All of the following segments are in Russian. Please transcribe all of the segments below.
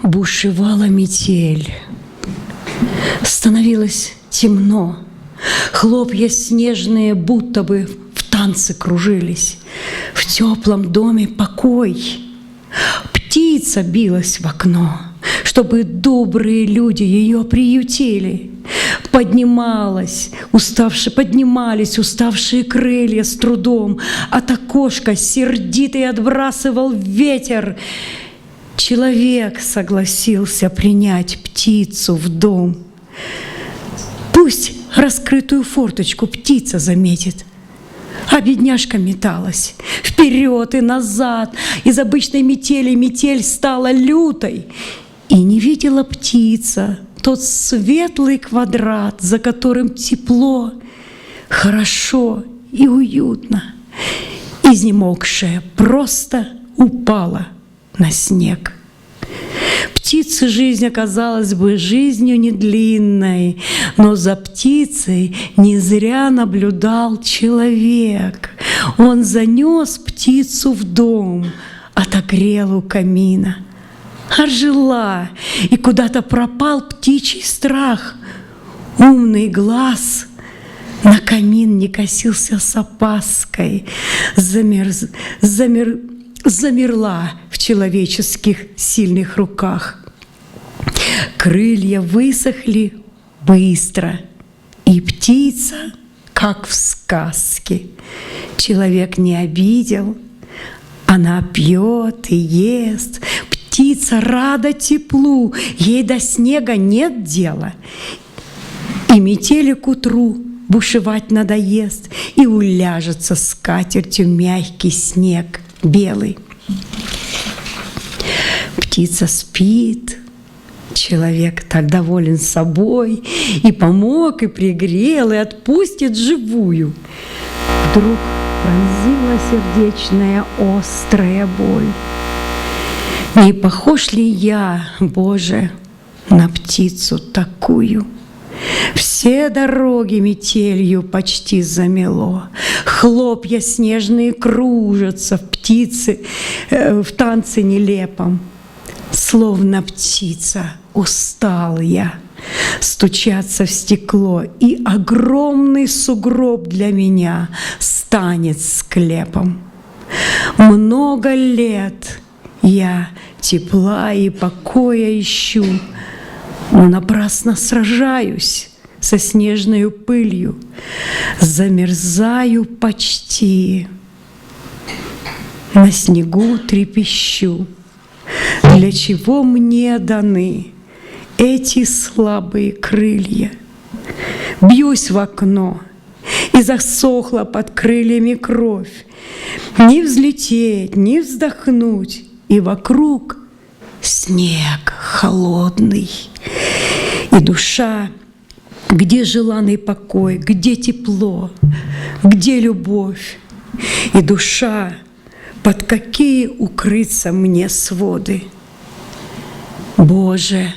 Бушевала метель, становилось темно, хлопья снежные будто бы в танце кружились. В теплом доме покой. Птица билась в окно, чтобы добрые люди ее приютили. Поднимались уставшие крылья с трудом, от окошка сердитый отбрасывал ветер. Человек согласился принять птицу в дом. Пусть раскрытую форточку птица заметит. А бедняжка металась вперед и назад. Из обычной метели метель стала лютой. И не видела птица тот светлый квадрат, за которым тепло, хорошо и уютно. Изнемогшая просто упала на снег. Птице жизнь оказалась бы жизнью недлинной, но за птицей не зря наблюдал человек. Он занес птицу в дом, отогрел у камина. Ожила, и куда-то пропал птичий страх. Умный глаз на камин не косился с опаской, замерла в человеческих сильных руках. Крылья высохли быстро, и птица, как в сказке. Человек не обидел, она пьет и ест. Птица рада теплу, ей до снега нет дела. И метели к утру бушевать надоест, и уляжется скатертью мягкий снег белый. Птица спит, человек так доволен собой, и помог, и пригрел, и отпустит живую. Вдруг пронзила сердечная острая боль. Не похож ли я, Боже, на птицу такую? Все дороги метелью почти замело, хлопья снежные кружатся в танце нелепом. Словно птица устал я стучаться в стекло, и огромный сугроб для меня станет склепом. Много лет я тепла и покоя ищу, но напрасно сражаюсь со снежной пылью, замерзаю почти, на снегу трепещу. Для чего мне даны эти слабые крылья? Бьюсь в окно, и засохла под крыльями кровь. Не взлететь, не вздохнуть, и вокруг снег холодный. И душа, где желанный покой, где тепло, где любовь? И душа, под какие укрыться мне своды? Боже,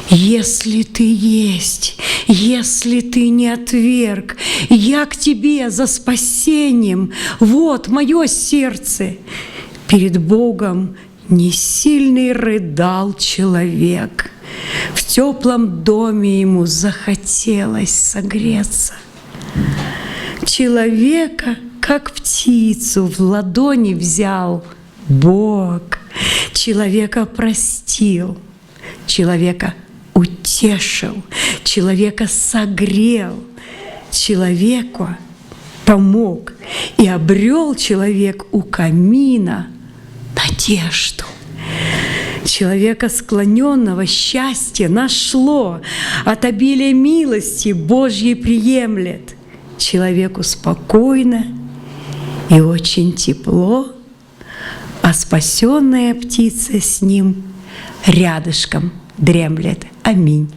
если Ты есть, если Ты не отверг, я к Тебе за спасением, вот мое сердце. Перед Богом несильный рыдал человек. В теплом доме ему захотелось согреться. Человека, как птицу, в ладони взял Бог. Человека простил, человека утешил, человека согрел, человеку помог. И обрел человек у камина надежду. Человека склоненного счастье нашло, от обилия милости Божьей приемлет. Человеку спокойно и очень тепло, а спасенная птица с ним рядышком дремлет. Аминь.